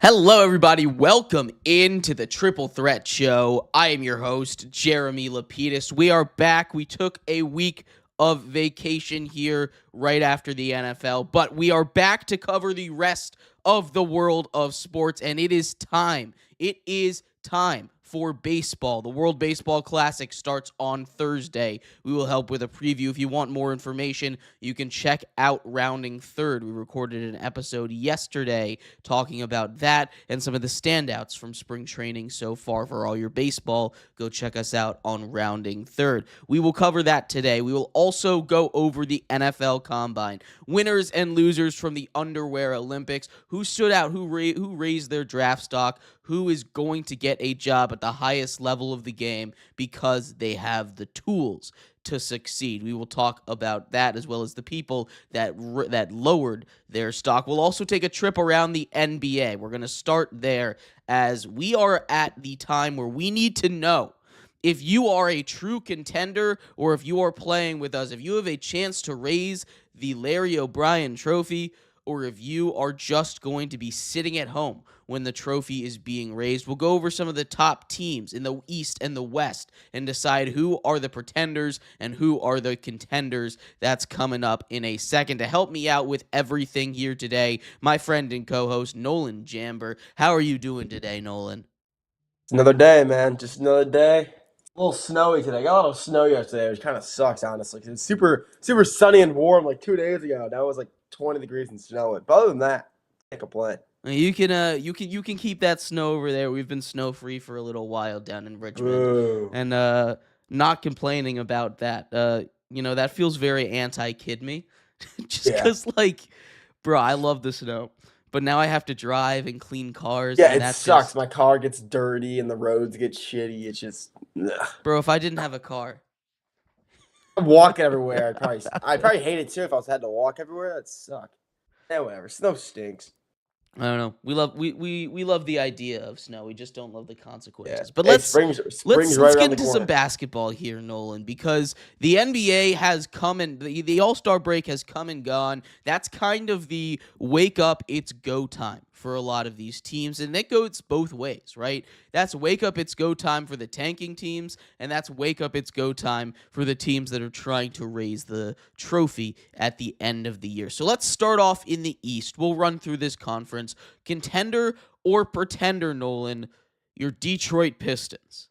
Hello, everybody. Welcome into the Triple Threat Show. I am your host, Jeremy Lapidus. We are back. We took a week of vacation here right after the NFL, but we are back to cover the rest of the world of sports, and it is time. It is time for baseball. The World Baseball Classic starts on Thursday. We will help with a preview. If you want more information, you can check out Rounding Third. We recorded an episode yesterday talking about that and some of the standouts from spring training so far for all your baseball. Go check us out on Rounding Third. We will cover that today. We will also go over the NFL Combine, winners and losers from the Underwear Olympics, who stood out, who raised their draft stock, who is going to get a job at the highest level of the game because they have the tools to succeed. We will talk about that as well as the people that lowered their stock. We'll also take a trip around the NBA. We're going to start there as we are at the time where we need to know if you are a true contender or if you are playing with us, if you have a chance to raise the Larry O'Brien trophy, or if you are just going to be sitting at home when the trophy is being raised. We'll go over some of the top teams in the East and the West and decide who are the pretenders and who are the contenders. That's coming up in a second. To help me out with everything here today, my friend and co-host, Nolan Jamber. How are you doing today, Nolan? It's another day, man. Just another day. A little snowy today. Got a little snow yesterday, which kind of sucks, honestly. 'Cause it's super sunny and warm like 2 days ago. Now it was like 20 degrees and snowing. But other than that, can't complain. You can keep that snow over there. We've been snow free for a little while down in Richmond, Ooh. and not complaining about that. That feels very anti-kid me, just Yeah. because bro, I love the snow, but now I have to drive and clean cars. Yeah, and it that sucks. Just, My car gets dirty and the roads get shitty. It's just, ugh. bro, if I didn't have a car, I'm walking everywhere. I'd probably hate it too if I was had to walk everywhere. That'd suck. Yeah, whatever. Snow stinks. I don't know. We love the idea of snow. We just don't love the Yeah. consequences. But Hey, let's spring's let's right let's around get the into corner. some basketball here, Nolan, because the NBA has come and the All-Star break has come and gone. That's kind of the wake up, it's go time for a lot of these teams, and that goes both ways, right? That's wake up, it's go time for the tanking teams, and that's wake up, it's go time for the teams that are trying to raise the trophy at the end of the year. So let's start off in the East. We'll run through this conference. Contender or pretender, Nolan, your Detroit Pistons.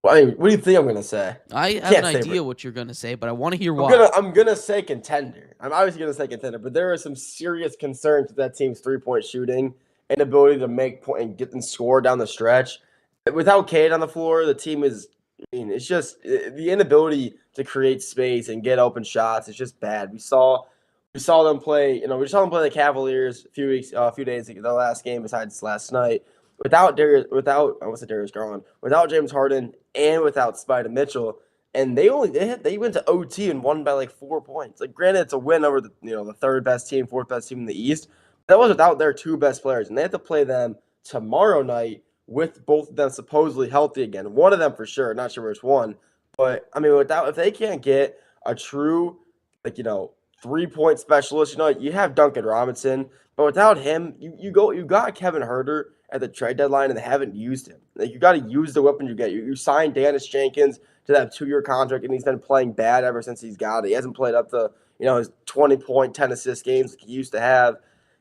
Well, I mean, what do you think I'm gonna say? I have an Can't say. idea what you're going to say, but I want to hear why. I'm gonna say contender. I'm obviously gonna say contender, but there are some serious concerns with that team's 3-point shooting and ability to make point and get and score down the stretch. Without Cade on the floor, the team is. I mean, it's just the inability to create space and get open shots. It's just bad. We saw them play. We saw them play the Cavaliers a few days ago, the last game besides last night. Without I was Darius Garland, without James Harden, and without Spida Mitchell, and they went to OT and won by like 4 points. Like, granted, it's a win over the third best team, fourth best team in the East. That was without their two best players, and they have to play them tomorrow night with both of them supposedly healthy again. One of them for sure, not sure which one, but I mean, if they can't get a true 3-point specialist, you have Duncan Robinson, but without him, you got Kevin Herter at the trade deadline and they haven't used him. Like, you got to use the weapon you get. You signed Dennis Jenkins to that 2-year contract, and he's been playing bad ever since he's got it. He hasn't played up to his 20-point, 10-assist games like he used to have.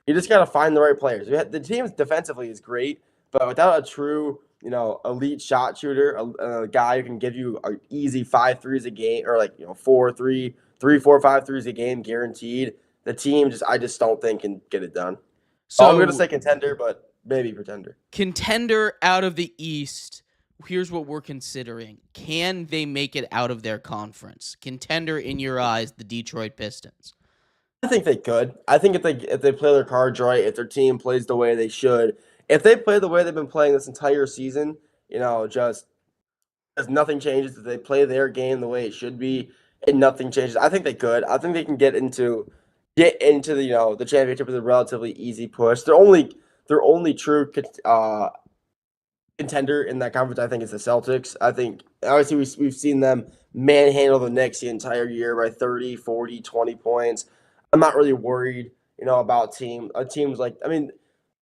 You just got to find the right players. The team defensively is great, but without a true elite shot shooter, a guy who can give you an easy 5 threes a game, or 4, 5 threes a game guaranteed, the team I just don't think can get it done. So I'm going to say contender, but maybe pretender. Contender out of the East. Here's what we're considering. Can they make it out of their conference? Contender in your eyes, the Detroit Pistons. I think they could. I think if they play their cards right, if their team plays the way they should, if they play the way they've been playing this entire season, just as nothing changes, if they play their game the way it should be and nothing changes, I think they could. I think they can get into the championship with a relatively easy push. Their only true contender in that conference, I think, is the Celtics. I think obviously we've seen them manhandle the Knicks the entire year by 30, 40, 20 points. I'm not really worried, about teams like, I mean,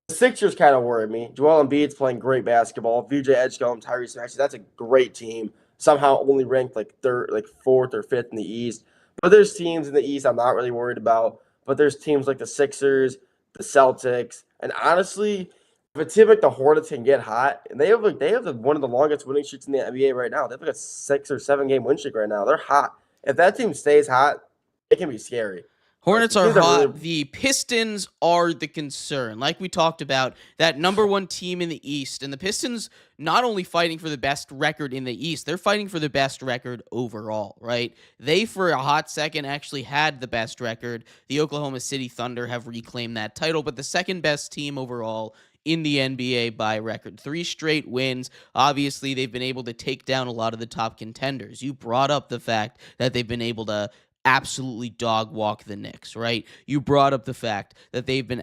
The Sixers kind of worry me. Joel Embiid's playing great basketball. VJ Edgecombe, Tyrese Maxey, that's a great team. Somehow only ranked like third, like fourth or fifth in the East. But there's teams in the East I'm not really worried about. But there's teams like the Sixers, the Celtics, and honestly, if a team like the Hornets can get hot, and they have one of the longest winning streaks in the NBA right now. They have like a 6 or 7 game win streak right now. They're hot. If that team stays hot, it can be scary. Like the Hornets are teams are really hot. The Pistons are the concern. Like we talked about, that number one team in the East. And the Pistons not only fighting for the best record in the East, they're fighting for the best record overall, right? They, for a hot second, actually had the best record. The Oklahoma City Thunder have reclaimed that title, but the second best team overall in the NBA by record. 3 straight wins. Obviously, they've been able to take down a lot of the top contenders. You brought up the fact that they've been able to absolutely dog walk the Knicks, right? You brought up the fact that they've been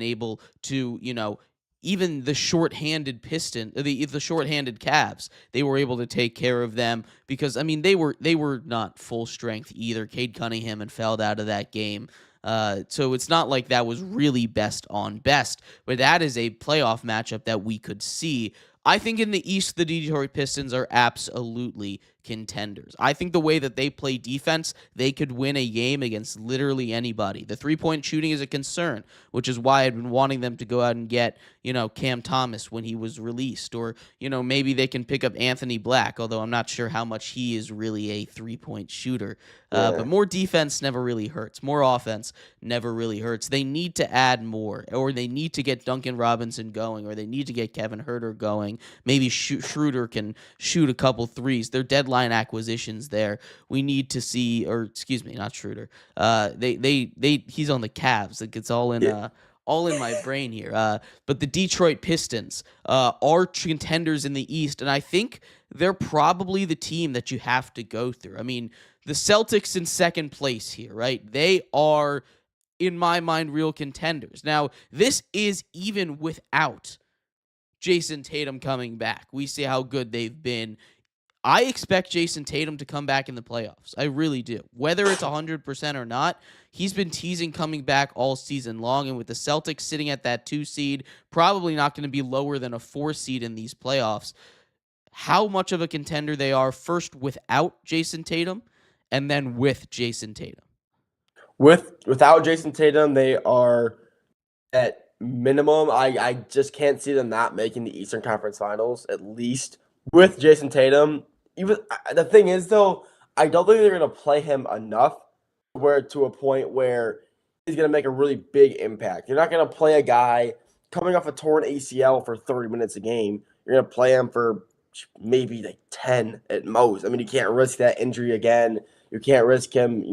able to, even the short-handed the short-handed Cavs, they were able to take care of them because they were not full strength either. Cade Cunningham had fouled out of that game. So it's not like that was really best on best, but that is a playoff matchup that we could see. I think in the East, the Detroit Pistons are absolutely contenders. I think the way that they play defense, they could win a game against literally anybody. The three-point shooting is a concern, which is why I've been wanting them to go out and get, Cam Thomas when he was released, or, maybe they can pick up Anthony Black, although I'm not sure how much he is really a three-point shooter. yeah. But more defense never really hurts. More offense never really hurts. They need to add more, or they need to get Duncan Robinson going, or they need to get Kevin Huerter going. Maybe Schroeder can shoot a couple threes. Their deadline acquisitions there. We need to see, or excuse me, not Schroeder. He's on the Cavs. Like it's all in my brain here. But the Detroit Pistons are contenders in the East, and I think they're probably the team that you have to go through. I mean, the Celtics in second place here, right? They are, in my mind, real contenders. Now, this is even without Jason Tatum coming back. We see how good they've been. I expect Jason Tatum to come back in the playoffs. I really do. Whether it's 100% or not, he's been teasing coming back all season long, and with the Celtics sitting at that 2 seed, probably not going to be lower than a 4 seed in these playoffs. How much of a contender they are first without Jason Tatum and then with Jason Tatum. Without Jason Tatum, they are at minimum. I just can't see them not making the Eastern Conference Finals. At least with Jason Tatum, even the thing is though, I don't think they're gonna play him enough where to a point where he's gonna make a really big impact. You're not gonna play a guy coming off a torn ACL for 30 minutes a game. You're gonna play him for maybe like 10 at most. I mean, you can't risk that injury again. You can't risk him,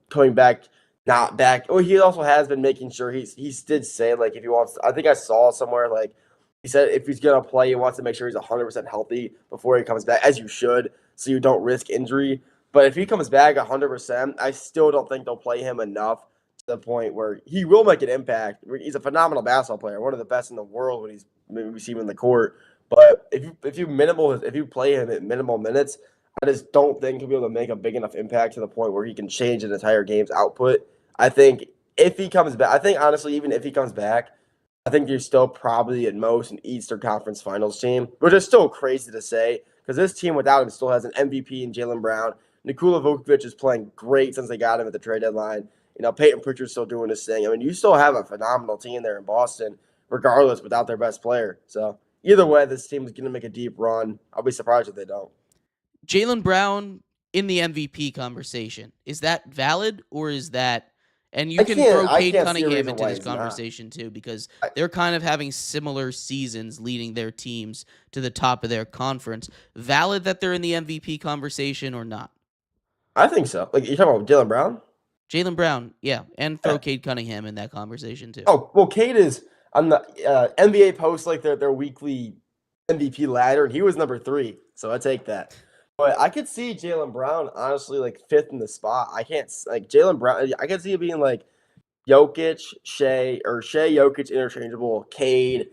coming back not back. Oh, he also has been making sure he did say like if he wants. I think I saw somewhere like he said if he's gonna play, he wants to make sure he's 100% healthy before he comes back, as you should, so you don't risk injury. But if he comes back 100%, I still don't think they'll play him enough to the point where he will make an impact. He's a phenomenal basketball player, one of the best in the world when we see him in the court. But if you play him at minimal minutes, I just don't think he'll be able to make a big enough impact to the point where he can change an entire game's output. I think if he comes back, I think honestly, even if he comes back, I think you're still probably at most an Eastern Conference Finals team, which is still crazy to say because this team without him still has an MVP in Jaylen Brown. Nikola Vucevic is playing great since they got him at the trade deadline. Peyton Pritchard's still doing his thing. I mean, you still have a phenomenal team there in Boston, regardless, without their best player. So either way, this team is going to make a deep run. I'll be surprised if they don't. Jaylen Brown in the MVP conversation. Is that valid or is that? And you can throw I Cade can't see a Cunningham reason into why this he's not. conversation too, because I, they're kind of having similar seasons leading their teams to the top of their conference. Valid that they're in the MVP conversation or not? I think so. Like you're talking about Jaylen Brown? Jaylen Brown, yeah, and throw Yeah. Cade Cunningham in that conversation too. Oh well, Cade is on the NBA post like their weekly MVP ladder, and he was number 3. So I take that. But I could see Jaylen Brown honestly like 5th in the spot. I can't like Jaylen Brown. I could see it being like Jokic, Shea Jokic interchangeable, Cade.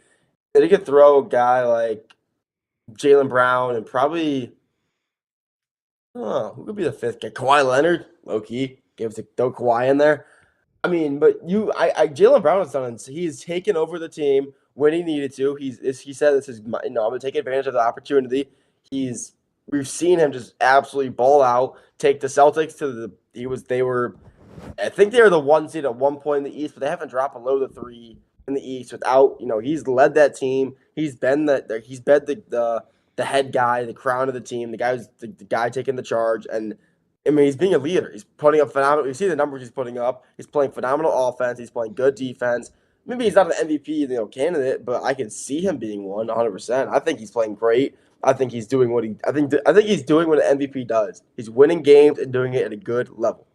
Then you could throw a guy like Jaylen Brown and probably who could be the 5th guy? Kawhi Leonard, low key. Give it to throw Kawhi in there. I mean, but Jalen Brown has done. He's taken over the team when he needed to. He said this is I'm going to take advantage of the opportunity. He's we've seen him just absolutely ball out, take the Celtics to they were I think they were the one seed at one point in the East, but they haven't dropped below the three in the East without, he's led that team. He's been the head guy, the crown of the team, the guy taking the charge, and I mean he's being a leader. He's putting up phenomenal. You see the numbers he's putting up. He's playing phenomenal offense. He's playing good defense. Maybe he's not an MVP, candidate, but I can see him being one 100%. I think he's playing great. I think he's doing what he. I think he's doing what an MVP does. He's winning games and doing it at a good level,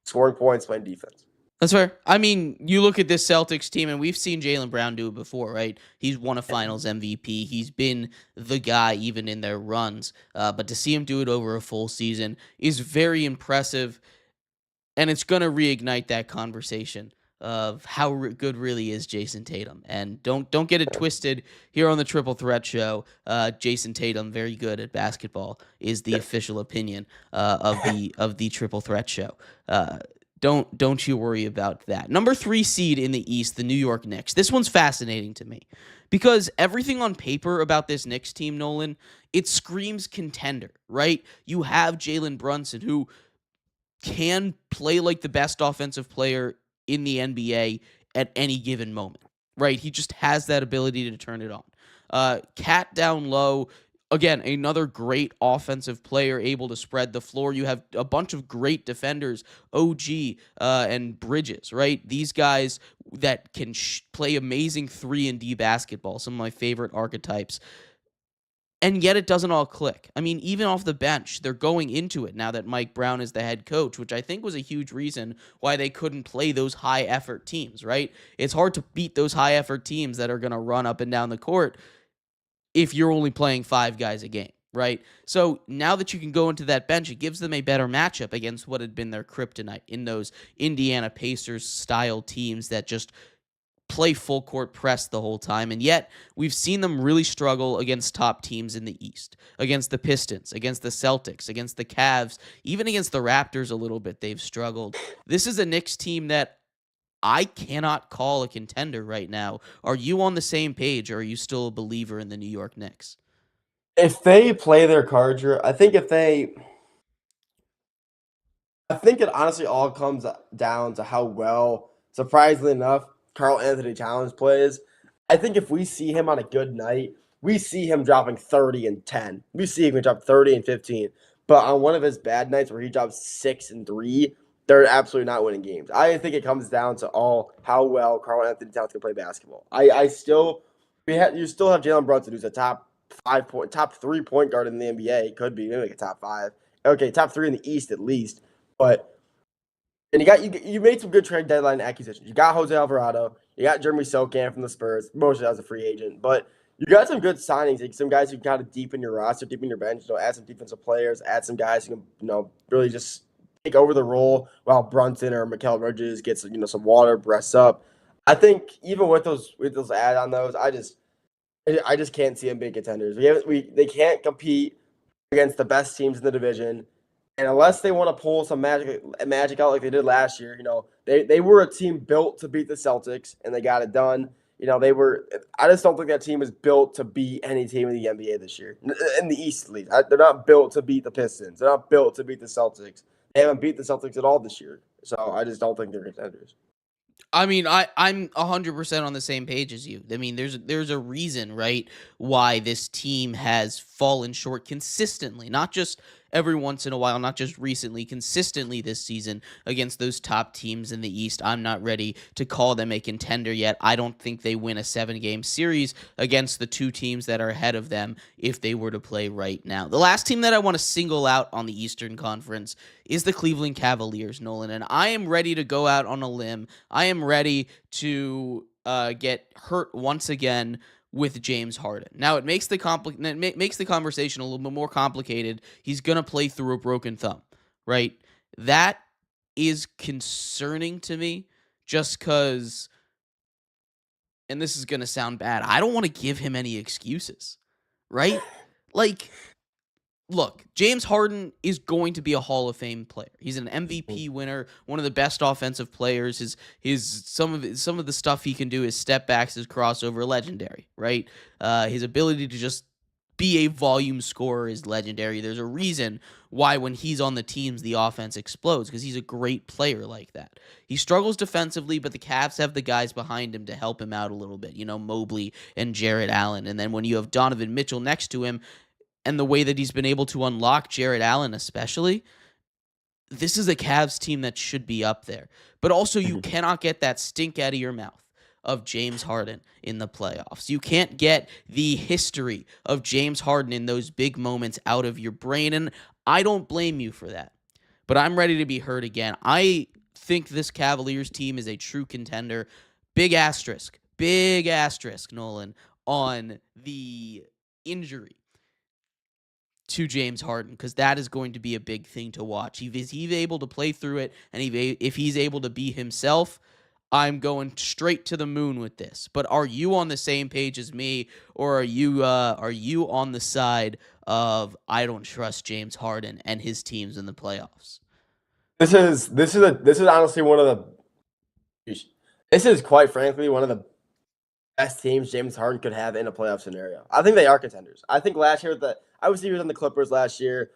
scoring points, playing defense. That's fair. I mean, you look at this Celtics team, and we've seen Jaylen Brown do it before, right? He's won a Finals MVP. He's been the guy even in their runs. But to see him do it over a full season is very impressive, and it's going to reignite that conversation of how good really is Jason Tatum. And don't get it twisted here on the Triple Threat Show. Jason Tatum, very good at basketball, is the official opinion of the Triple Threat Show. Don't you worry about that. Number 3 seed in the East, the New York Knicks. This one's fascinating to me because everything on paper about this Knicks team, Nolan, it screams contender, right? You have Jalen Brunson, who can play like the best offensive player in the NBA at any given moment, right? He just has that ability to turn it on. Cat down low, again, another great offensive player able to spread the floor. You have a bunch of great defenders, OG and Bridges, right? These guys that can play amazing 3-and-D basketball, some of my favorite archetypes. And yet it doesn't all click. I mean, even off the bench, they're going into it now that Mike Brown is the head coach, which I think was a huge reason why they couldn't play those high-effort teams, right? It's hard to beat those high-effort teams that are going to run up and down the court if you're only playing 5 guys a game, right? So now that you can go into that bench, it gives them a better matchup against what had been their kryptonite in those Indiana Pacers-style teams that just play full court press the whole time, and yet we've seen them really struggle against top teams in the East, against the Pistons, against the Celtics, against the Cavs, even against the Raptors a little bit they've struggled. This is a Knicks team that I cannot call a contender right now. Are you on the same page, or are you still a believer in the New York Knicks? If they play their cards, I think it honestly all comes down to how well, surprisingly enough, Carl Anthony Towns plays. I think if we see him on a good night, we see him dropping 30 and 10. We see him drop 30 and 15. But on one of his bad nights where he drops 6 and 3, they're absolutely not winning games. I think it comes down to all how well Carl Anthony Towns can play basketball. I still you still have Jalen Brunson, who's a top 3 point guard in the NBA. Could be maybe like a top 5. Okay, top 3 in the East at least. But and you made some good trade deadline acquisitions. You got Jose Alvarado. You got Jeremy Sokan from the Spurs, mostly as a free agent. But you got some good signings, like some guys who kind of deepen your roster, deepen your bench. Add some defensive players, add some guys who can really just take over the role while Brunson or Mikal Bridges gets some water, breaths up. I think even with those add on those, I just can't see them being contenders. They can't compete against the best teams in the division. And unless they want to pull some magic out like they did last year, they were a team built to beat the Celtics, and they got it done. They were. I just don't think that team is built to beat any team in the NBA this year, in the East at least. They're not built to beat the Pistons. They're not built to beat the Celtics. They haven't beat the Celtics at all this year, so I just don't think they're contenders. I mean, I'm 100% on the same page as you. I mean, there's a reason, right, why this team has fallen short consistently, not just every once in a while, not just recently, consistently this season against those top teams in the East. I'm not ready to call them a contender yet. I don't think they win a 7-game series against the 2 teams that are ahead of them if they were to play right now. The last team that I want to single out on the Eastern Conference is the Cleveland Cavaliers, Nolan, and I am ready to go out on a limb. I am ready to get hurt once again with James Harden. Now it makes the conversation a little bit more complicated. He's going to play through a broken thumb, right? That is concerning to me just cuz, and this is going to sound bad, I don't want to give him any excuses, right? Like, look, James Harden is going to be a Hall of Fame player. He's an MVP winner, one of the best offensive players. Some of the stuff he can do, his step backs, his crossover, legendary, right? His ability to just be a volume scorer is legendary. There's a reason why when he's on the teams, the offense explodes, because he's a great player like that. He struggles defensively, but the Cavs have the guys behind him to help him out a little bit. Mobley and Jarrett Allen. And then when you have Donovan Mitchell next to him, and the way that he's been able to unlock Jarrett Allen especially, this is a Cavs team that should be up there. But also, you cannot get that stink out of your mouth of James Harden in the playoffs. You can't get the history of James Harden in those big moments out of your brain, and I don't blame you for that. But I'm ready to be heard again. I think this Cavaliers team is a true contender. Big asterisk, Nolan, on the injury to James Harden, because that is going to be a big thing to watch. If he's able to play through it, and if he's able to be himself, I'm going straight to the moon with this. But are you on the same page as me, or are you on the side of I don't trust James Harden and his teams in the playoffs? This is honestly one of the. This is quite frankly one of the best teams James Harden could have in a playoff scenario. I think they are contenders. I think last year I was here on the Clippers last year.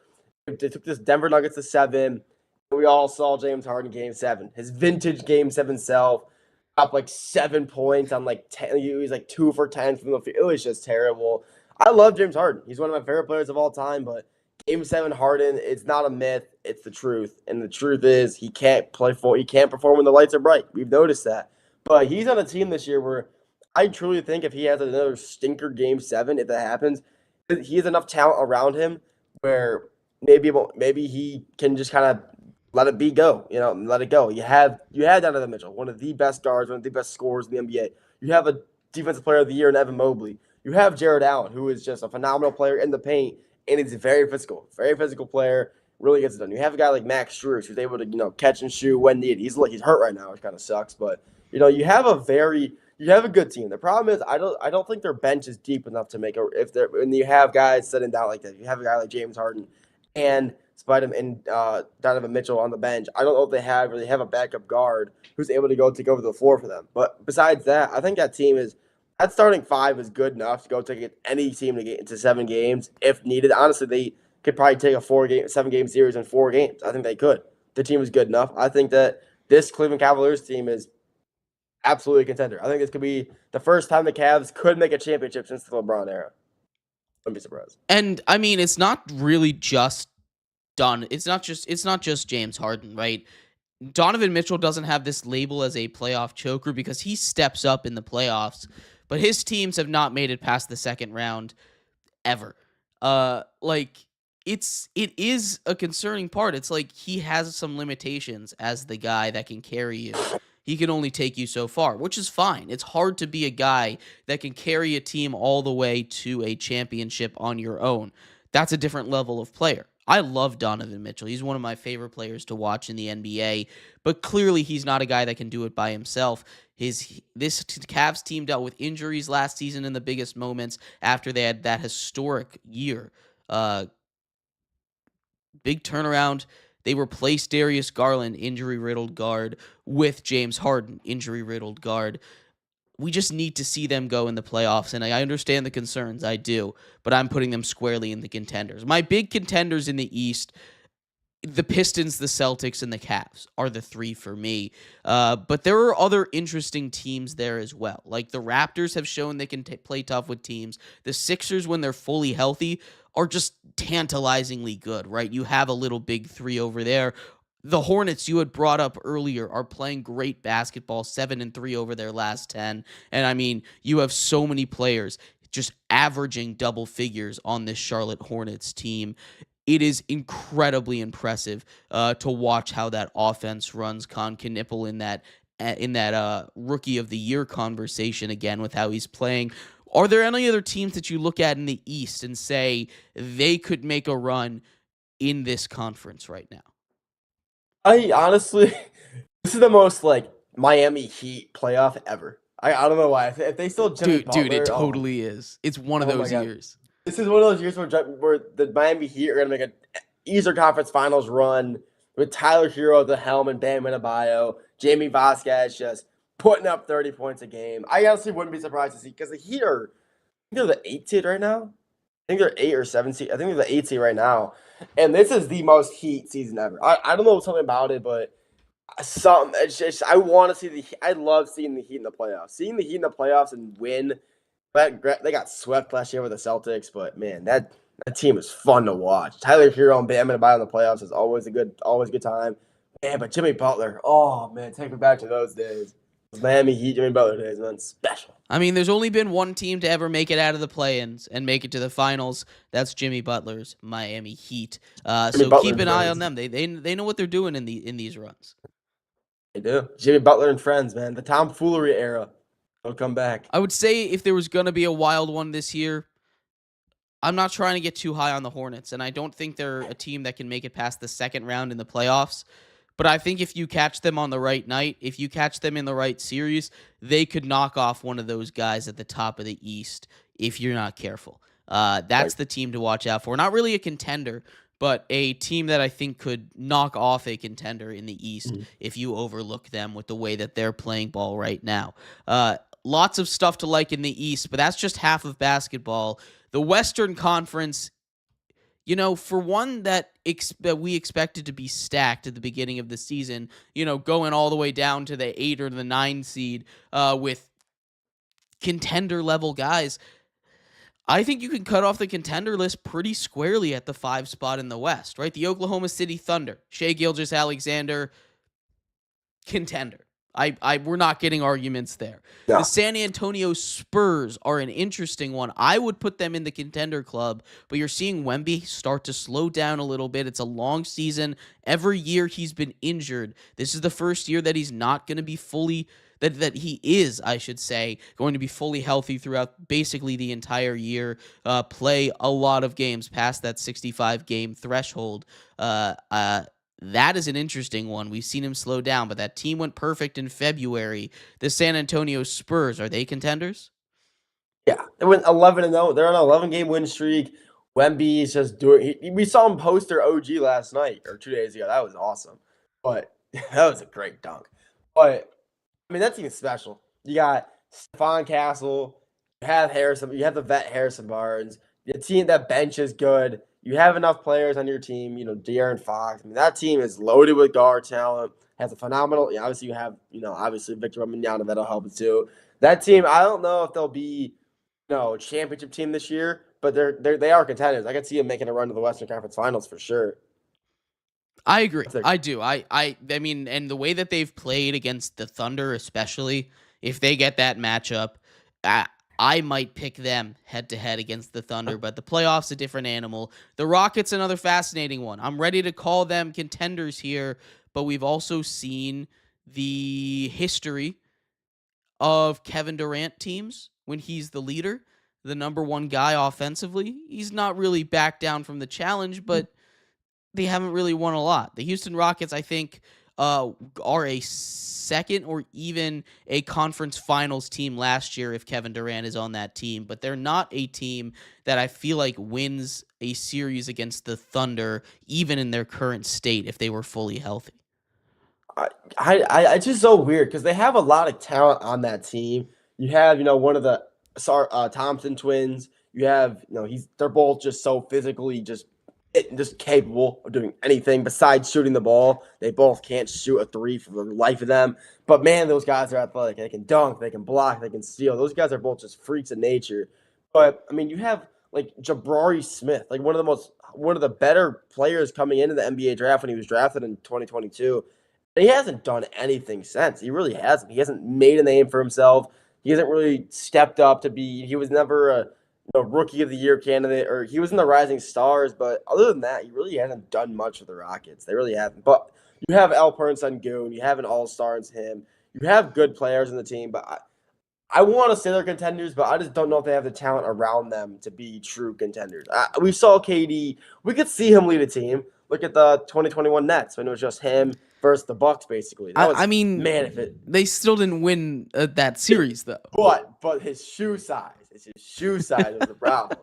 They took this Denver Nuggets to 7. We all saw James Harden Game 7, his vintage Game 7 self, up like 7 points on like 10. He was like 2 for 10 from the field. It was just terrible. I love James Harden. He's one of my favorite players of all time. But Game 7 Harden, it's not a myth. It's the truth. And the truth is he can't he can't perform when the lights are bright. We've noticed that. But he's on a team this year where I truly think if he has another stinker Game 7, if that happens, he has enough talent around him where maybe he can just kind of let it go. Let it go. You have Donovan Mitchell, one of the best guards, one of the best scorers in the NBA. You have a defensive player of the year in Evan Mobley. You have Jarrett Allen, who is just a phenomenal player in the paint, and he's a very physical player. Really gets it done. You have a guy like Max Strus, who's able to catch and shoot when needed. He's hurt right now, which kind of sucks, but you have a good team. The problem is I don't think their bench is deep enough to make when you have guys sitting down like that. You have a guy like James Harden and Spidey and Donovan Mitchell on the bench. I don't know if they really have a backup guard who's able to go take over the floor for them. But besides that, I think that starting 5 is good enough to go take any team to get into 7 games if needed. Honestly, they could probably take a 7-game series in 4 games. I think they could. The team is good enough. I think that this Cleveland Cavaliers team is absolutely a contender. I think this could be the first time the Cavs could make a championship since the LeBron era. Wouldn't be surprised. And I mean, it's not really just done. It's not just James Harden, right? Donovan Mitchell doesn't have this label as a playoff choker because he steps up in the playoffs, but his teams have not made it past the second round ever. It is a concerning part. It's like he has some limitations as the guy that can carry you. He can only take you so far, which is fine. It's hard to be a guy that can carry a team all the way to a championship on your own. That's a different level of player. I love Donovan Mitchell. He's one of my favorite players to watch in the NBA, but clearly he's not a guy that can do it by himself. This Cavs team dealt with injuries last season in the biggest moments after they had that historic year. Big turnaround. They replaced Darius Garland, injury-riddled guard, with James Harden, injury-riddled guard. We just need to see them go in the playoffs, and I understand the concerns. I do, but I'm putting them squarely in the contenders. My big contenders in the East, the Pistons, the Celtics, and the Cavs are the 3 for me. But there are other interesting teams there as well. Like the Raptors have shown they can play tough with teams. The Sixers, when they're fully healthy, are just tantalizingly good, right? You have a little big 3 over there. The Hornets you had brought up earlier are playing great basketball, 7-3 over their last 10. And I mean, you have so many players just averaging double figures on this Charlotte Hornets team. It is incredibly impressive to watch how that offense runs. Con can nipple in that rookie of the year conversation again with how he's playing. Are there any other teams that you look at in the East and say they could make a run in this conference right now? I honestly, this is the most Miami Heat playoff ever. I don't know why. If they still Jimmy Dude, it Butler, totally is. It's one of those years. This is one of those years where the Miami Heat are going to make an Eastern Conference Finals run with Tyler Hero at the helm and Bam Adebayo, Jamie Vasquez just putting up 30 points a game. I honestly wouldn't be surprised to see because the Heat are, I think they're the 8th seed right now. I think they're 8 or 7 seed. I think they're the 8th seed right now. And this is the most Heat season ever. I don't know something about it, but it's just I want to see I love seeing the Heat in the playoffs. Seeing the Heat in the playoffs and win. They got swept last year with the Celtics, but man, that team is fun to watch. Tyler Hero and Bam Adebayo in the playoffs is always a good time. Man, but Jimmy Butler, oh man, take me back to those days. Those Miami Heat, Jimmy Butler days, man, special. I mean, there's only been one team to ever make it out of the play-ins and make it to the finals. That's Jimmy Butler's Miami Heat. So Butler keep an and eye friends. on them. They know what they're doing in these runs. They do. Jimmy Butler and friends, man. The tomfoolery era will come back. I would say if there was going to be a wild one this year, I'm not trying to get too high on the Hornets, and I don't think they're a team that can make it past the second round in the playoffs. But I think if you catch them on the right night, if you catch them in the right series, they could knock off one of those guys at the top of the East if you're not careful. That's the team to watch out for. Not really a contender, but a team that I think could knock off a contender in the East if you overlook them with the way that they're playing ball right now. Lots of stuff to like in the East, but that's just half of basketball. The Western Conference, for one that we expected to be stacked at the beginning of the season, going all the way down to the 8 or the 9 seed with contender level guys, I think you can cut off the contender list pretty squarely at the 5 spot in the West, right? The Oklahoma City Thunder, Shai Gilgeous-Alexander, contender. We're not getting arguments there. No. The San Antonio Spurs are an interesting one. I would put them in the contender club, but you're seeing Wemby start to slow down a little bit. It's a long season. Every year he's been injured. This is the first year that he's not going to be fully that he is, I should say, going to be fully healthy throughout basically the entire year, play a lot of games past that 65-game threshold. That is an interesting one. We've seen him slow down, but that team went perfect in February. The San Antonio Spurs, are they contenders? Yeah, they went 11-0. They're on an 11-game win streak. Wemby is just doing. We saw him post their OG last night or 2 days ago. That was awesome. But that was a great dunk. But I mean, that team is special. You got Stephon Castle. You have Harrison. You have the vet Harrison Barnes. The team, that bench is good. You have enough players on your team, De'Aaron Fox. I mean, that team is loaded with guard talent. Has a phenomenal. Obviously, you have, obviously Victor Wembanyama that'll help too. That team, I don't know if they'll be, a championship team this year, but they are contenders. I could see them making a run to the Western Conference Finals for sure. I agree. I do. I mean, and the way that they've played against the Thunder, especially if they get that matchup, I might pick them head-to-head against the Thunder, but the playoffs a different animal. The Rockets, another fascinating one. I'm ready to call them contenders here, but we've also seen the history of Kevin Durant teams when he's the leader, the number one guy offensively. He's not really back down from the challenge, but they haven't really won a lot. The Houston Rockets, I think, are a second or even a conference finals team last year if Kevin Durant is on that team, but they're not a team that I feel like wins a series against the Thunder, even in their current state, if they were fully healthy. It's just so weird because they have a lot of talent on that team. You have, one of the Thompson twins. You have, they're both just so physically just capable of doing anything besides shooting the ball. They both can't shoot a three for the life of them. But man, those guys are athletic. They can dunk, they can block, they can steal. Those guys are both just freaks of nature. But I mean, you have like Jabari Smith, like one of the better players coming into the NBA draft when he was drafted in 2022. And he hasn't done anything since. He really hasn't. He hasn't made a name for himself. He hasn't really stepped up to be. He was never a rookie of the year candidate, or he was in the Rising Stars, but other than that, he really hasn't done much for the Rockets. They really haven't. But you have Alperen Sengun, you have an all-star in him, you have good players in the team, but I want to say they're contenders, but I just don't know if they have the talent around them to be true contenders. We saw KD. We could see him lead a team. Look at the 2021 Nets when it was just him versus the Bucks, basically. They still didn't win that series, though. But his shoe size was the problem.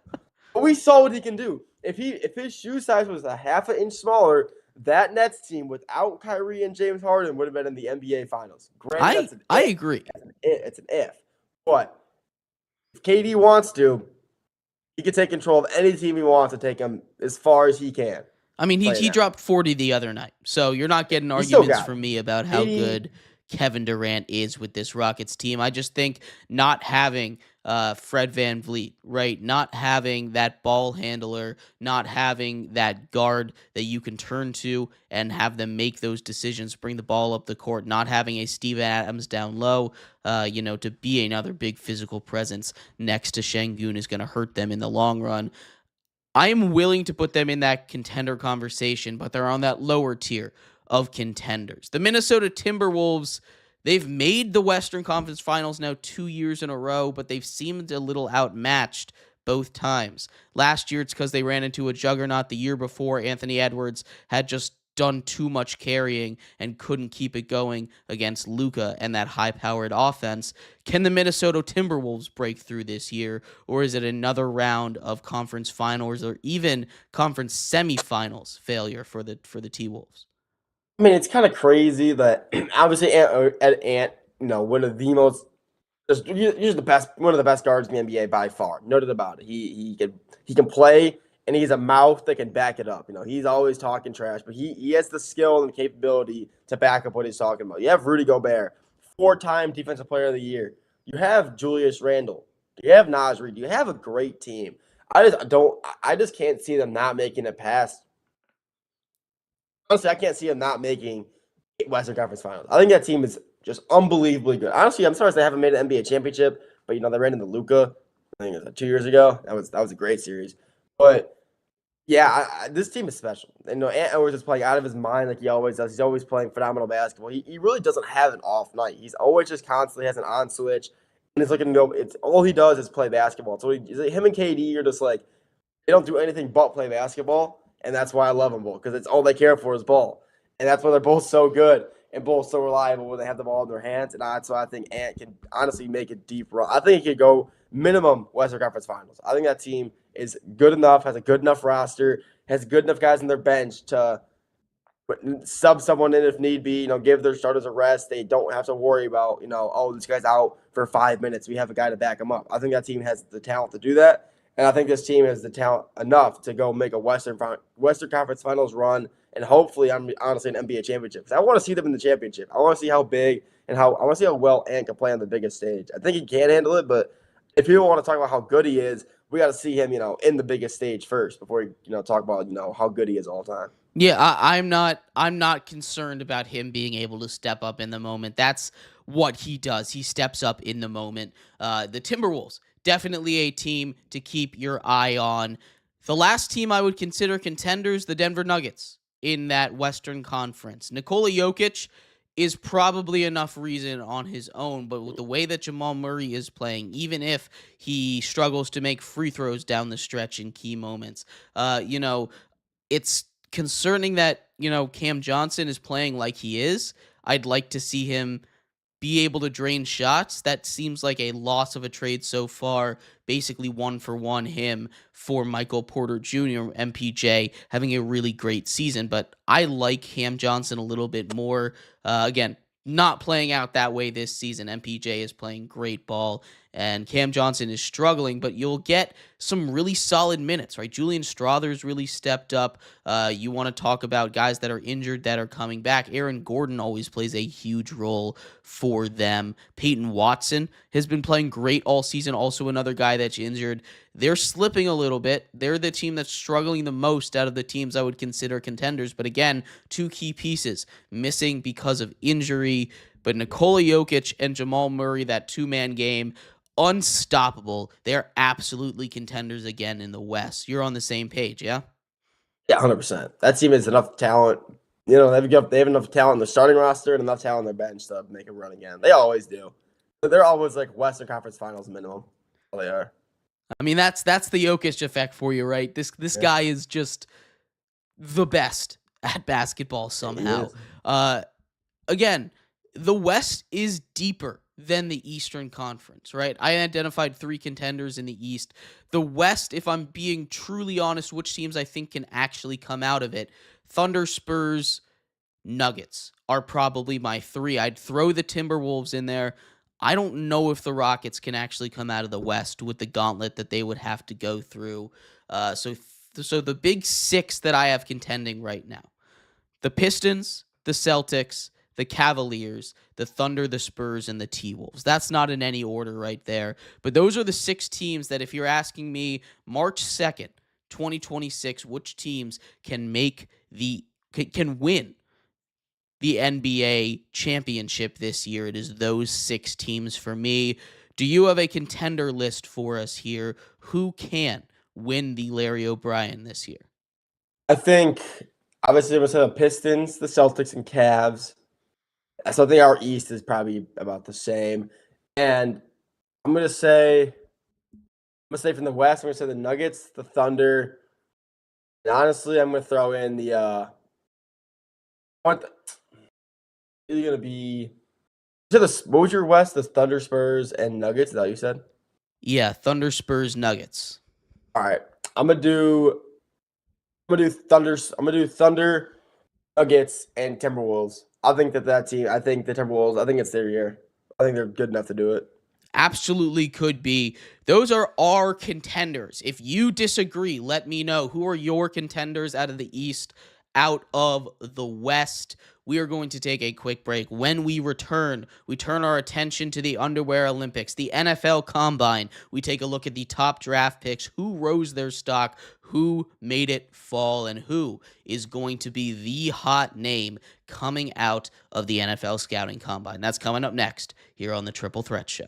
We saw what he can do. If his shoe size was a half an inch smaller, that Nets team without Kyrie and James Harden would have been in the NBA Finals. Granted, I that's an I if. agree. It's an if. But if KD wants to, he can take control of any team he wants to take him as far as he can. I mean, Play he now. dropped 40 the other night, so you're not getting He still arguments got from it. me about how KD, good Kevin Durant is with this Rockets team. I just think not having Fred VanVleet, right? Not having that ball handler, not having that guard that you can turn to and have them make those decisions, bring the ball up the court, not having a Steven Adams down low, to be another big physical presence next to Şengün is going to hurt them in the long run. I am willing to put them in that contender conversation, but they're on that lower tier of contenders. The Minnesota Timberwolves, they've made the Western Conference Finals now 2 years in a row, but they've seemed a little outmatched both times. Last year, it's because they ran into a juggernaut. The year before, Anthony Edwards had just done too much carrying and couldn't keep it going against Luka and that high-powered offense. Can the Minnesota Timberwolves break through this year, or is it another round of conference finals or even conference semifinals failure for the T-Wolves? I mean, it's kind of crazy that obviously Ant, one of the most he's the best, one of the best guards in the NBA by far, no doubt about it. He can play, and he's a mouth that can back it up. He's always talking trash, but he has the skill and the capability to back up what he's talking about. You have Rudy Gobert, 4-time Defensive Player of the Year. You have Julius Randle. You have Naz Reid. You have a great team. I just can't see them not making it past. Honestly, I can't see them not making Western Conference Finals. I think that team is just unbelievably good. Honestly, I'm sorry they haven't made an NBA championship, but they ran into Luka. I think it was 2 years ago. That was a great series. But yeah, this team is special. And Ant Edwards is playing out of his mind like he always does. He's always playing phenomenal basketball. He really doesn't have an off night. He's always just constantly has an on switch, and it's looking to go. It's all he does is play basketball. So him and KD are just like they don't do anything but play basketball, and that's why I love them both because it's all they care for is ball, and that's why they're both so good and both so reliable when they have the ball in their hands. And that's why I think Ant can honestly make a deep run. I think he could go minimum Western Conference Finals. I think that team is good enough, has a good enough roster, has good enough guys on their bench to sub someone in if need be, give their starters a rest. They don't have to worry about, oh, this guy's out for 5 minutes. We have a guy to back him up. I think that team has the talent to do that. And I think this team has the talent enough to go make a Western Conference Finals run and hopefully, honestly, an NBA championship. Because I want to see them in the championship. I want to see how big and I want to see how well Ant can play on the biggest stage. I think he can handle it, but if people want to talk about how good he is, we got to see him, in the biggest stage first before we, talk about, how good he is all the time. Yeah, I'm not concerned about him being able to step up in the moment. That's what he does. He steps up in the moment. The Timberwolves, definitely a team to keep your eye on. The last team I would consider contenders, the Denver Nuggets in that Western Conference. Nikola Jokic is probably enough reason on his own, but with the way that Jamal Murray is playing, even if he struggles to make free throws down the stretch in key moments, it's concerning that, Cam Johnson is playing like he is. I'd like to see him be able to drain shots. That seems like a loss of a trade so far. Basically 1-for-1 him for Michael Porter Jr., MPJ, having a really great season. But I like Cam Johnson a little bit more. Again, not playing out that way this season. MPJ is playing great ball, and Cam Johnson is struggling, but you'll get some really solid minutes, right? Julian Strawther's really stepped up. You want to talk about guys that are injured that are coming back. Aaron Gordon always plays a huge role for them. Peyton Watson has been playing great all season, also another guy that's injured. They're slipping a little bit. They're the team that's struggling the most out of the teams I would consider contenders. But again, two key pieces missing because of injury. But Nikola Jokic and Jamal Murray, that two-man game, unstoppable. They're absolutely contenders again in the West. You're on the same page, yeah? Yeah, 100%. That team has enough talent. They have enough talent in their starting roster and enough talent on their bench to make a run again. They always do. They're always like Western Conference Finals minimum. Well, they are. I mean, that's the Jokic effect for you, right? This guy is just the best at basketball somehow. Again, the West is deeper than the Eastern Conference, right? I identified 3 contenders in the East. The West, if I'm being truly honest, which teams I think can actually come out of it, Thunder, Spurs, Nuggets are probably my 3. I'd throw the Timberwolves in there. I don't know if the Rockets can actually come out of the West with the gauntlet that they would have to go through. So the big 6 that I have contending right now: the Pistons, the Celtics, the Cavaliers, the Thunder, the Spurs, and the T-Wolves. That's not in any order right there. But those are the 6 teams that, if you're asking me March 2nd, 2026, which teams can win the NBA championship this year, it is those 6 teams for me. Do you have a contender list for us here? Who can win the Larry O'Brien this year? I think obviously I'm gonna say the Pistons, the Celtics, and Cavs. So I think our East is probably about the same. And I'm gonna say from the West, I'm gonna say the Nuggets, the Thunder, and honestly, I'm gonna throw in the it's gonna be what was your West? The Thunder, Spurs, and Nuggets. Is that what you said? Yeah, Thunder, Spurs, Nuggets. All right, I'm gonna do Thunders. I'm gonna do Thunder, Nuggets, and Timberwolves. I think that team. I think the Timberwolves. I think it's their year. I think they're good enough to do it. Absolutely could be. Those are our contenders. If you disagree, let me know. Who are your contenders out of the East, out of the West? We are going to take a quick break. When we return, we turn our attention to the Underwear Olympics, the NFL Combine. We take a look at the top draft picks, who rose their stock, who made it fall, and who is going to be the hot name coming out of the NFL Scouting Combine. That's coming up next here on the Triple Threat Show.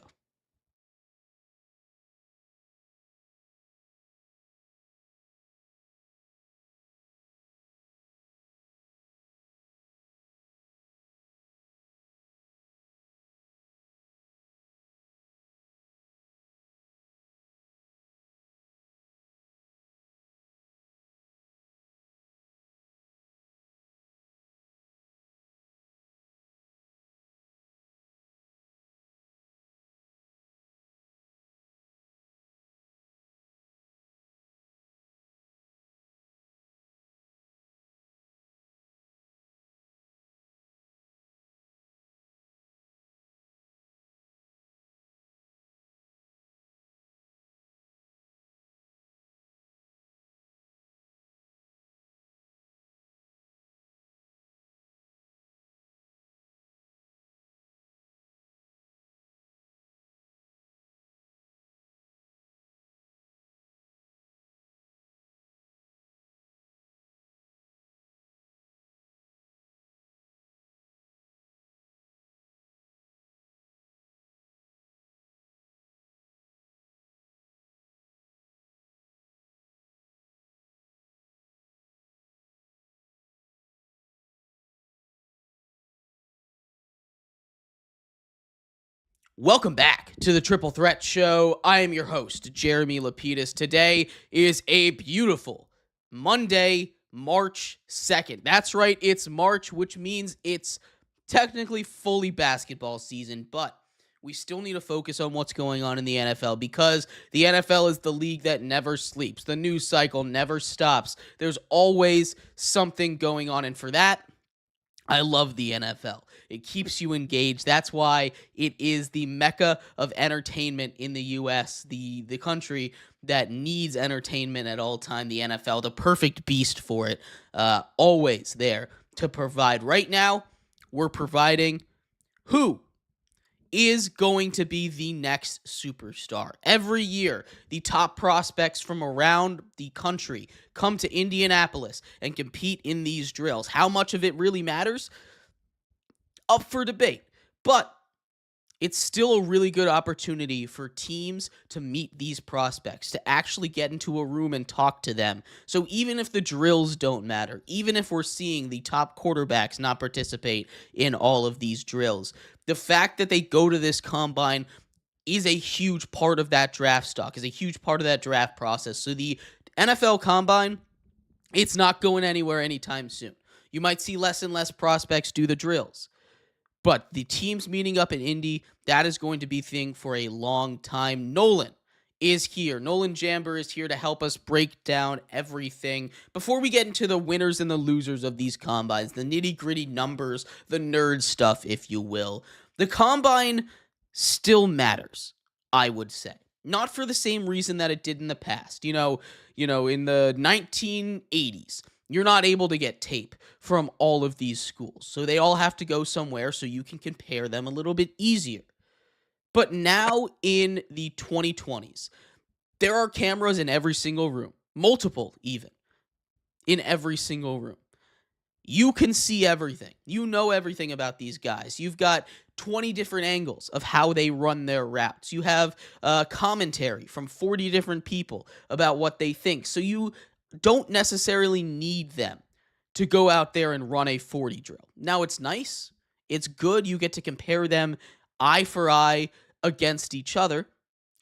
Welcome back to the Triple Threat Show. I am your host, Jeremy Lapidus. Today is a beautiful Monday, March 2nd. That's right, it's March, which means it's technically fully basketball season, but we still need to focus on what's going on in the NFL because the NFL is the league that never sleeps. The news cycle never stops. There's always something going on, and for that, I love the NFL. It keeps you engaged. That's why it is the mecca of entertainment in the U.S., the country that needs entertainment at all time. The NFL, the perfect beast for it, always there to provide. Right now, we're providing who is going to be the next superstar. Every year, the top prospects from around the country come to Indianapolis and compete in these drills. How much of it really matters? Up for debate. But it's still a really good opportunity for teams to meet these prospects, to actually get into a room and talk to them. So even if the drills don't matter, even if we're seeing the top quarterbacks not participate in all of these drills, the fact that they go to this combine is a huge part of that draft stock, is a huge part of that draft process. So the NFL Combine, it's not going anywhere anytime soon. You might see less and less prospects do the drills, But the teams meeting up in Indy, that is going to be a thing for a long time. Nolan is here. Nolan Jamber is here to help us break down everything. Before we get into the winners and the losers of these combines, the nitty-gritty numbers, the nerd stuff, if you will, the combine still matters, I would say. Not for the same reason that it did in the past. In the 1980s, you're not able to get tape from all of these schools. So they all have to go somewhere so you can compare them a little bit easier. But now in the 2020s, there are cameras in every single room, multiple even, in every single room. You can see everything. You know everything about these guys. You've got 20 different angles of how they run their routes. You have commentary from 40 different people about what they think. So you don't necessarily need them to go out there and run a 40 drill. Now, it's nice. It's good. You get to compare them eye for eye against each other.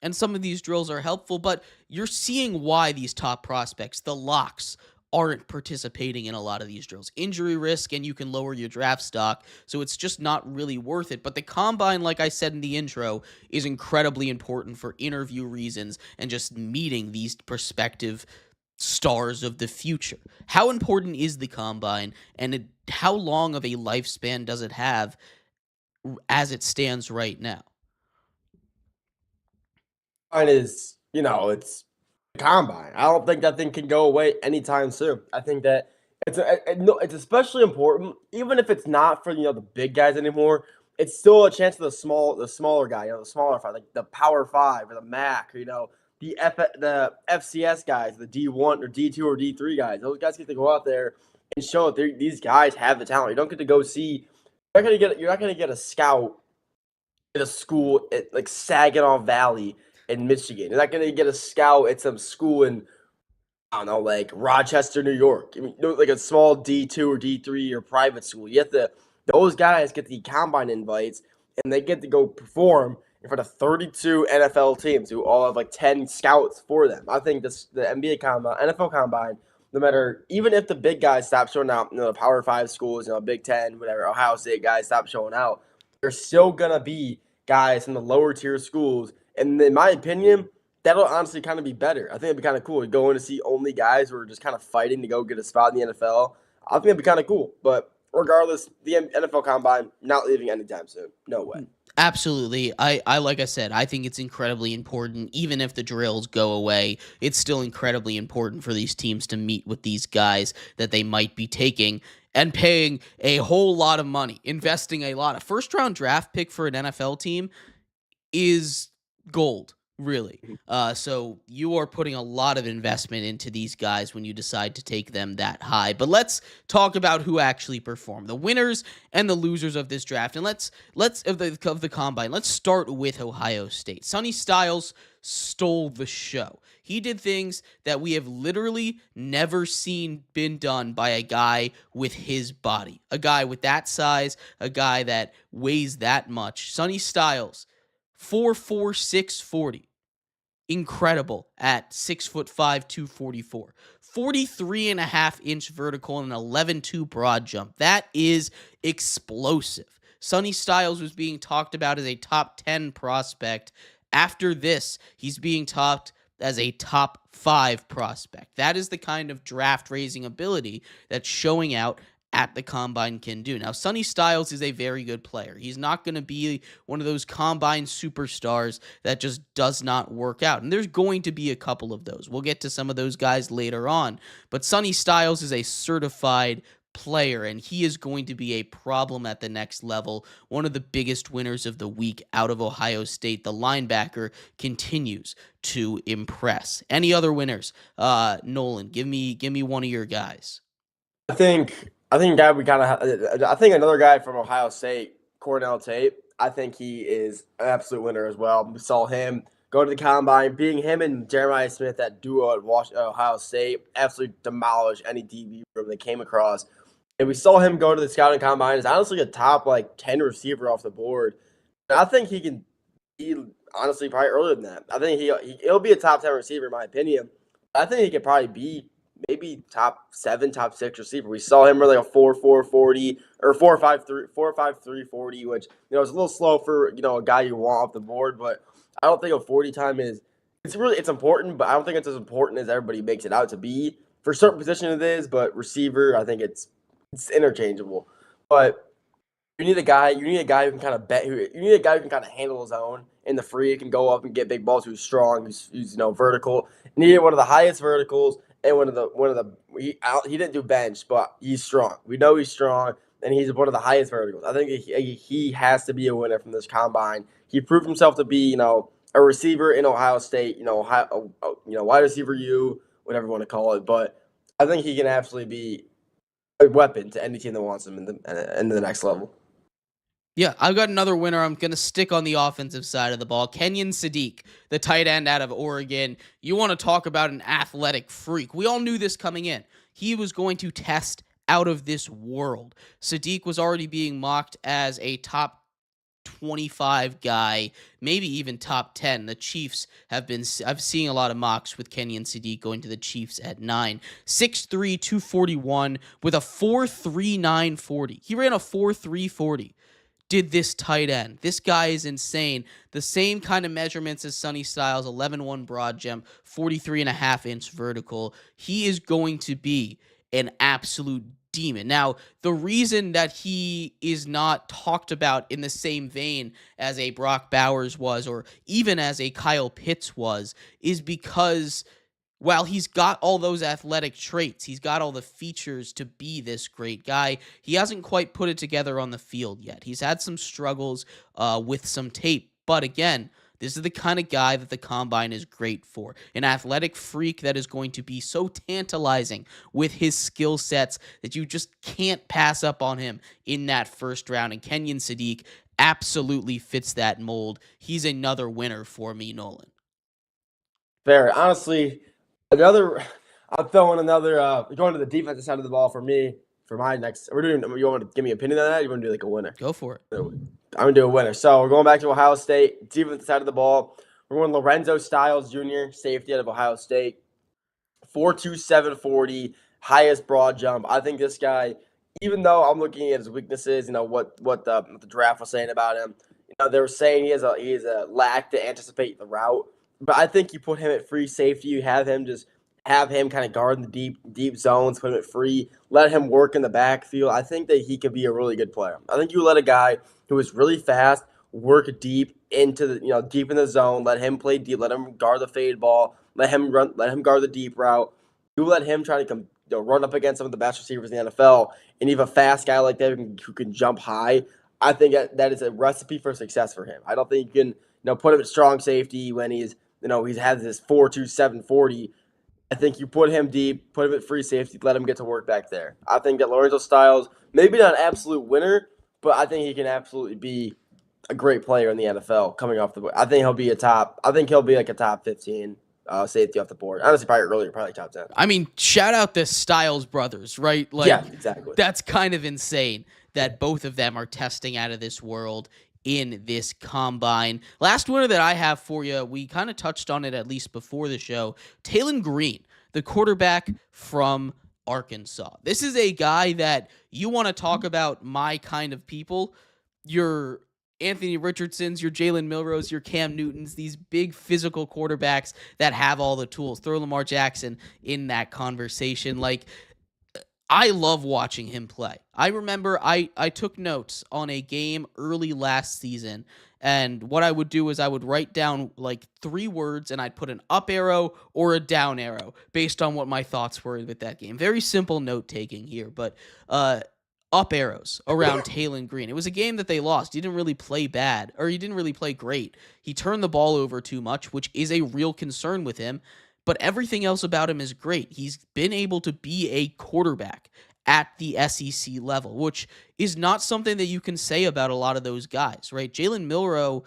And some of these drills are helpful, but you're seeing why these top prospects, the locks, aren't participating in a lot of these drills. Injury risk, and you can lower your draft stock, so it's just not really worth it. But the combine, like I said in the intro, is incredibly important for interview reasons and just meeting these prospective stars of the future. How important is the combine, and how long of a lifespan does it have as it stands right now? Mine is, it's the combine. I don't think that thing can go away anytime soon. I think that no, it's especially important, even if it's not for the big guys anymore. It's still a chance for the smaller guy, the smaller five, like the Power Five or the MAC, or, the FCS guys, the D1 or D2 or D3 guys. Those guys get to go out there and show that these guys have the talent. You don't get to go see. You're not gonna get a scout at a school at like Saginaw Valley in Michigan. You're not gonna get a scout at some school in, I don't know, like Rochester, New York. I mean, like a small D2 or D3 or private school. Those guys get the combine invites and they get to go perform in front of 32 NFL teams who all have like 10 scouts for them. I think the NBA combine, NFL combine, no matter, even if the big guys stop showing out, the Power 5 schools, Big 10, whatever, Ohio State guys stop showing out, there's still gonna be guys from the lower tier schools. And in my opinion, that'll honestly kind of be better. I think it'd be kind of cool to go in to see only guys who are just kind of fighting to go get a spot in the NFL. I think it'd be kind of cool. But regardless, the NFL Combine not leaving anytime soon. No way. Absolutely. I like I said, I think it's incredibly important. Even if the drills go away, it's still incredibly important for these teams to meet with these guys that they might be taking and paying a whole lot of money, investing a lot. A first round draft pick for an NFL team is gold, really. So you are putting a lot of investment into these guys when you decide to take them that high. But let's talk about who actually performed, the winners and the losers of this draft. And let's of the combine. Let's start with Ohio State. Sonny Styles stole the show. He did things that we have literally never seen been done by a guy with his body, a guy with that size, a guy that weighs that much. Sonny Styles, 4'4", 640. Incredible at 6'5", 244. 43.5-inch vertical and an 11.2 broad jump. That is explosive. Sonny Styles was being talked about as a top 10 prospect. After this, he's being talked as a top 5 prospect. That is the kind of draft raising ability that's showing out at the combine can do. Now, Sonny Styles is a very good player. He's not going to be one of those combine superstars that just does not work out. And there's going to be a couple of those. We'll get to some of those guys later on. But Sonny Styles is a certified player, and he is going to be a problem at the next level. One of the biggest winners of the week out of Ohio State. The linebacker continues to impress. Any other winners? Nolan, give me one of your guys. I think guy we kind of. I think another guy from Ohio State, Cornell Tate. I think he is an absolute winner as well. We saw him go to the combine, being him and Jeremiah Smith, that duo at Ohio State, absolutely demolish any DB room they came across. And we saw him go to the scouting combine as honestly a top 10 receiver off the board. And I think he can be honestly probably earlier than that. I think he'll be a top 10 receiver in my opinion. I think he could probably be maybe top 7, top 6 receiver. We saw him really a 4.4 40 or 4.53 4.53 40, which is a little slow for a guy you want off the board. But I don't think a 40 time is it's important, but I don't think it's as important as everybody makes it out to be. For certain position it is, but receiver, I think it's interchangeable. But you need a guy. You need a guy who can kind of bet. You need a guy who can kind of handle his own in the free. He can go up and get big balls. Who's strong. Who's vertical. You need one of the highest verticals and one of the. He didn't do bench, but he's strong. We know he's strong, and he's one of the highest verticals. I think he has to be a winner from this combine. He proved himself to be a receiver in Ohio State. Wide receiver whatever you want to call it. But I think he can absolutely be a weapon to any team that wants him in the next level. Yeah, I've got another winner. I'm going to stick on the offensive side of the ball. Kenyon Sadiq, the tight end out of Oregon. You want to talk about an athletic freak. We all knew this coming in. He was going to test out of this world. Sadiq was already being mocked as a top 25 guy, maybe even top 10. The Chiefs I've seen a lot of mocks with Kenyon Sadiq going to the Chiefs at 9. 6'3", 241 with a 4.39 40. He ran a 4.3 40. Did this tight end. This guy is insane. The same kind of measurements as Sonny Styles, 11.1 broad jump, 43.5-inch vertical. He is going to be an absolute demon. Now, the reason that he is not talked about in the same vein as a Brock Bowers was, or even as a Kyle Pitts was, is because while he's got all those athletic traits, he's got all the features to be this great guy, he hasn't quite put it together on the field yet. He's had some struggles with some tape. But again, this is the kind of guy that the combine is great for. An athletic freak that is going to be so tantalizing with his skill sets that you just can't pass up on him in that first round. And Kenyon Sadiq absolutely fits that mold. He's another winner for me, Nolan. Fair. Honestly, I'm throwing another. Going to the defensive side of the ball for me for my next. We're doing. You want to give me an opinion on that? Or you want to do like a winner? Go for it. I'm gonna do a winner. So we're going back to Ohio State defensive side of the ball. We're going Lorenzo Styles Jr., safety out of Ohio State. 4.27 40, highest broad jump. I think this guy, even though I'm looking at his weaknesses, what the draft was saying about him. They were saying he has a lack to anticipate the route. But I think you put him at free safety. You have him kind of guard in the deep zones, put him at free, let him work in the backfield. I think that he could be a really good player. I think you let a guy who is really fast work deep into deep in the zone, let him play deep, let him guard the fade ball, let him guard the deep route. You let him try to run up against some of the best receivers in the NFL, and you have a fast guy like that who can jump high. I think that is a recipe for success for him. I don't think you can put him at strong safety when he's had this 4.27 40. I think you put him deep, put him at free safety, let him get to work back there. I think that Lorenzo Styles, maybe not an absolute winner, but I think he can absolutely be a great player in the NFL coming off the board. I think he'll be like a top 15 safety off the board. Honestly, probably earlier, probably top 10. I mean, shout out the Styles brothers, right? Like, yeah, exactly. That's kind of insane that both of them are testing out of this world in this combine. Last winner that I have for you, we kind of touched on it at least before the show. Taylon Green, the quarterback from Arkansas. This is a guy that you want to talk about my kind of people. Your Anthony Richardsons, your Jalen Milrows, your Cam Newtons, these big physical quarterbacks that have all the tools. Throw Lamar Jackson in that conversation. Like, I love watching him play. I remember I took notes on a game early last season, and what I would do is I would write down like 3 words, and I'd put an up arrow or a down arrow based on what my thoughts were with that game. Very simple note-taking here, but up arrows around Taylon Green. It was a game that they lost. He didn't really play bad, or he didn't really play great. He turned the ball over too much, which is a real concern with him. But everything else about him is great. He's been able to be a quarterback at the SEC level, which is not something that you can say about a lot of those guys, right? Jalen Milrow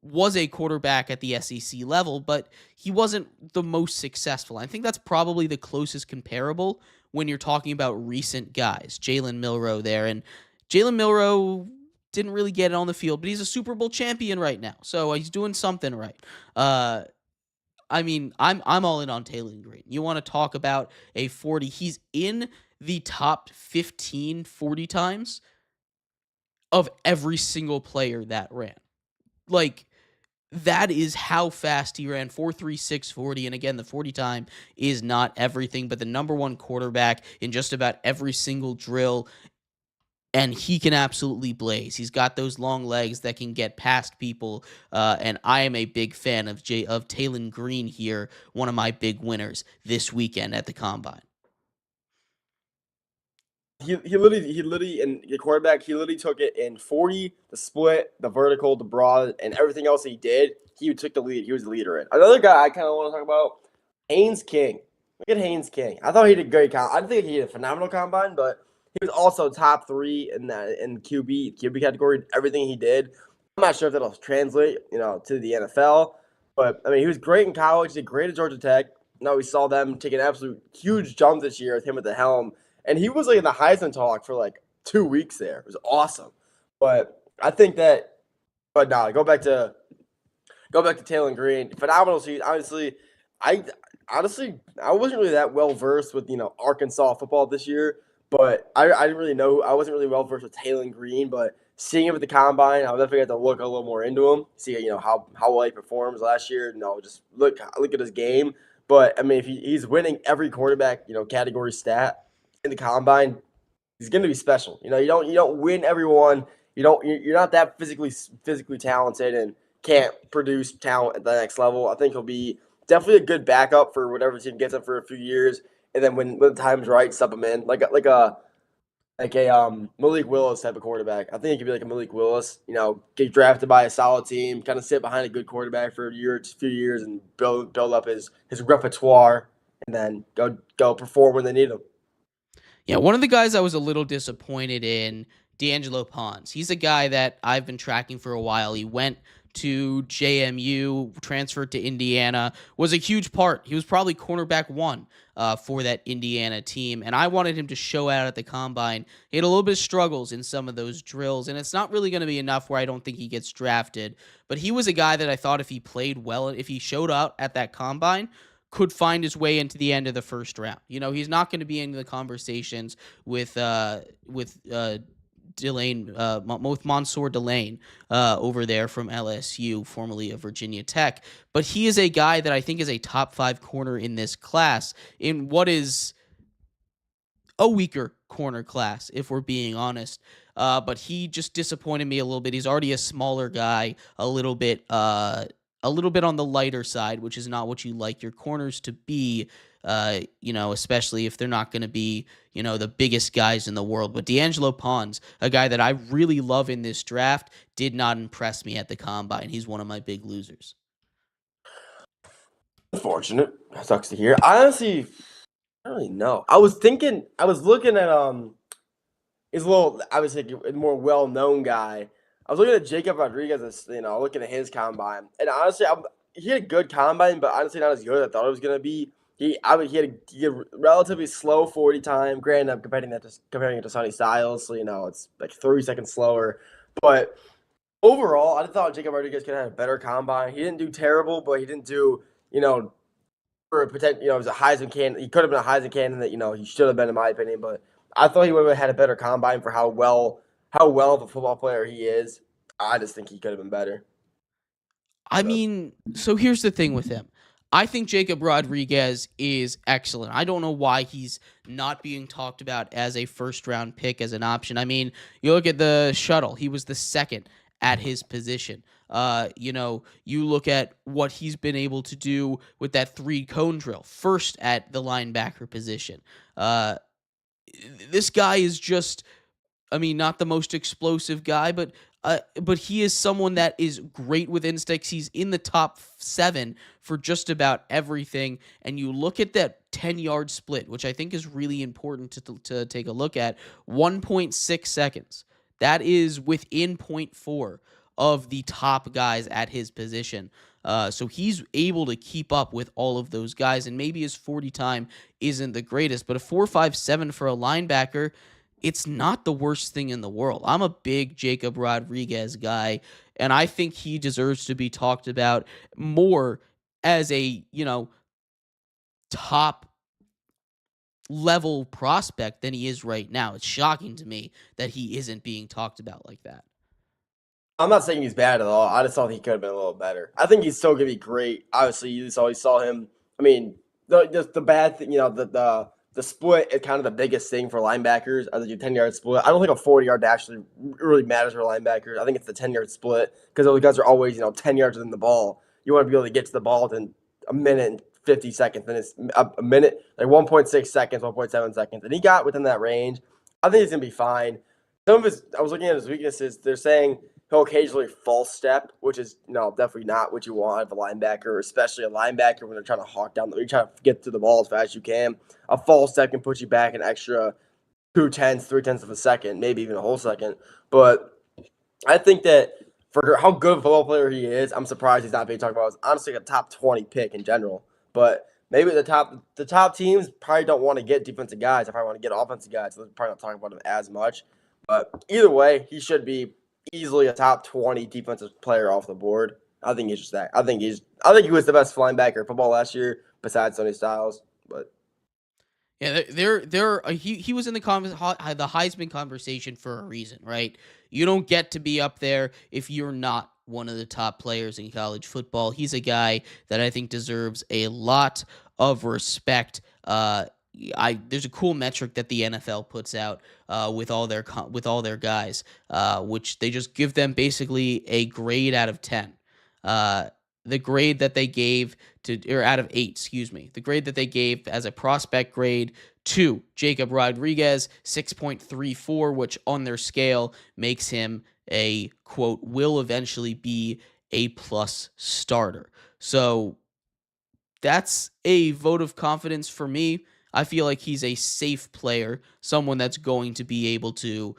was a quarterback at the SEC level, but he wasn't the most successful. I think that's probably the closest comparable when you're talking about recent guys. Jalen Milrow there. And Jalen Milrow didn't really get it on the field, but he's a Super Bowl champion right now, so he's doing something right. I mean, I'm all in on Taylor Green. You want to talk about a 40? He's in the top 15 40 times of every single player that ran. Like, that is how fast he ran, 4.36 40. And again, the 40 time is not everything, but the number one quarterback in just about every single drill. And he can absolutely blaze. He's got those long legs that can get past people. And I am a big fan of Taylor Green here, one of my big winners this weekend at the Combine. He literally in the quarterback, he literally took it in 40, the split, the vertical, the broad, and everything else he did. He took the lead. He was the leader in. Another guy I kind of want to talk about, Haynes King. Look at Haynes King. I thought he did great. I didn't think he did a phenomenal combine, but he was also top three in that in QB category. Everything he did. I'm not sure if that'll translate, to the NFL. But I mean, he was great in college. He did great at Georgia Tech. Now we saw them take an absolute huge jump this year with him at the helm. And he was like in the Heisman talk for like 2 weeks there. It was awesome. But I think that, but no, go back to Taylor Green. Phenomenal season. I I wasn't really that well versed with Arkansas football this year, but I didn't really know. I wasn't really well versed with Taylor Green, but seeing him at the combine, I'll definitely have to look a little more into him. See how well he performs last year. Just look at his game. But I mean, if he's winning every quarterback category stat in the combine, he's going to be special. You don't win everyone. You're not that physically talented and can't produce talent at the next level. I think he'll be definitely a good backup for whatever team gets him for a few years, and then when the time's right, sub him in like a Malik Willis type of quarterback. I think he could be like a Malik Willis. Get drafted by a solid team, kind of sit behind a good quarterback for a few years, and build up his repertoire, and then go perform when they need him. Yeah, one of the guys I was a little disappointed in, D'Angelo Pons. He's a guy that I've been tracking for a while. He went to JMU, transferred to Indiana, was a huge part. He was probably cornerback one for that Indiana team, and I wanted him to show out at the Combine. He had a little bit of struggles in some of those drills, and it's not really going to be enough where I don't think he gets drafted, but he was a guy that I thought if he played well, if he showed out at that Combine, could find his way into the end of the first round. He's not going to be in the conversations with Delane, Mansour Delane over there from LSU, formerly of Virginia Tech. But he is a guy that I think is a top 5 corner in this class in what is a weaker corner class, if we're being honest. But he just disappointed me a little bit. He's already a smaller guy, a little bit on the lighter side, which is not what you like your corners to be. Especially if they're not going to be, the biggest guys in the world. But D'Angelo Pons, a guy that I really love in this draft, did not impress me at the Combine. He's one of my big losers. Unfortunate. That sucks to hear. I honestly, I don't really know. I was looking at his little, I was thinking a more well known guy. I was looking at Jacob Rodriguez, looking at his combine, and honestly, he had a good combine, but honestly, not as good as I thought it was gonna be. He had a relatively slow 40 time. Granted, I'm comparing it to Sonny Styles, so it's like 30 seconds slower. But overall, I thought Jacob Rodriguez could have had a better combine. He didn't do terrible, but he didn't do for a potential. He was a Heisman candidate. He could have been a Heisman candidate. He should have been, in my opinion. But I thought he would have had a better combine for how well of a football player he is. I just think he could have been better. I mean, so here's the thing with him. I think Jacob Rodriguez is excellent. I don't know why he's not being talked about as a first-round pick, as an option. I mean, you look at the shuttle. He was the second at his position. You look at what he's been able to do with that 3-cone drill, first at the linebacker position. This guy is just, I mean, not the most explosive guy, but he is someone that is great with instincts. He's in the top 7 for just about everything. And you look at that 10-yard split, which I think is really important to take a look at. 1.6 seconds. That is within 0.4 of the top guys at his position. So he's able to keep up with all of those guys. And maybe his 40 time isn't the greatest, but a 4.57 for a linebacker, it's not the worst thing in the world. I'm a big Jacob Rodriguez guy, and I think he deserves to be talked about more as a, top level prospect than he is right now. It's shocking to me that he isn't being talked about like that. I'm not saying he's bad at all. I just thought he could have been a little better. I think he's still gonna be great. Obviously, you just always saw him. I mean, the bad thing, the split is kind of the biggest thing for linebackers. I think your 10-yard split. I don't think a 40-yard dash really matters for linebackers. I think it's the 10-yard split because those guys are always 10 yards within the ball. You want to be able to get to the ball within a minute and 50 seconds. Then it's a minute, like 1.6 seconds, 1.7 seconds, and he got within that range. I think he's gonna be fine. Some of his, I was looking at his weaknesses. They're saying he'll occasionally false step, which is definitely not what you want of a linebacker, especially a linebacker when they're trying to hawk down. You're trying to get to the ball as fast as you can. A false step can put you back an extra 2/10, 3/10 of a second, maybe even a whole second. But I think that for how good of a football player he is, I'm surprised he's not being talked about as honestly a top 20 pick in general. But maybe the top teams probably don't want to get defensive guys. They probably want to get offensive guys, so they're probably not talking about him as much. But either way, he should be easily a top 20 defensive player off the board. I think he's just that. I think he was the best linebacker in football last year, besides Sonny Styles. But Yeah, he was in the Heisman conversation for a reason, right? You don't get to be up there if you're not one of the top players in college football. He's a guy that I think deserves a lot of respect. There's a cool metric that the NFL puts out with all their guys, which they just give them basically a grade out of 10. The grade that they gave or out of 8, excuse me, the grade that they gave as a prospect grade to Jacob Rodriguez, 6.34, which on their scale makes him a, quote, will eventually be a plus starter. So that's a vote of confidence for me. I feel like he's a safe player, someone that's going to be able to,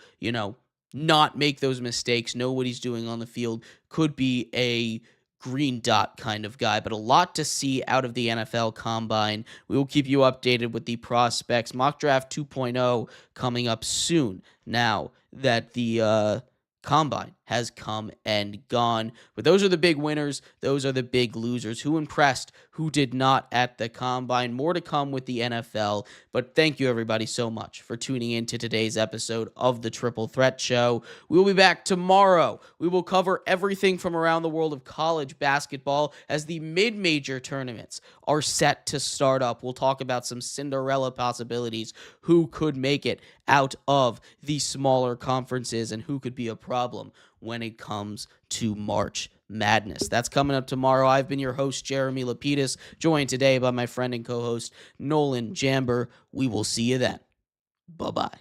not make those mistakes, know what he's doing on the field, could be a green dot kind of guy, but a lot to see out of the NFL Combine. We will keep you updated with the prospects. Mock Draft 2.0 coming up soon now that the Combine has come and gone. But those are the big winners. Those are the big losers. Who impressed? Who did not at the Combine? More to come with the NFL. But thank you, everybody, so much for tuning in to today's episode of the Triple Threat Show. We will be back tomorrow. We will cover everything from around the world of college basketball as the mid-major tournaments are set to start up. We'll talk about some Cinderella possibilities, who could make it out of the smaller conferences and who could be a problem when it comes to March Madness. That's coming up tomorrow. I've been your host, Jeremy Lapidus, joined today by my friend and co-host, Nolan Jamber. We will see you then. Bye-bye.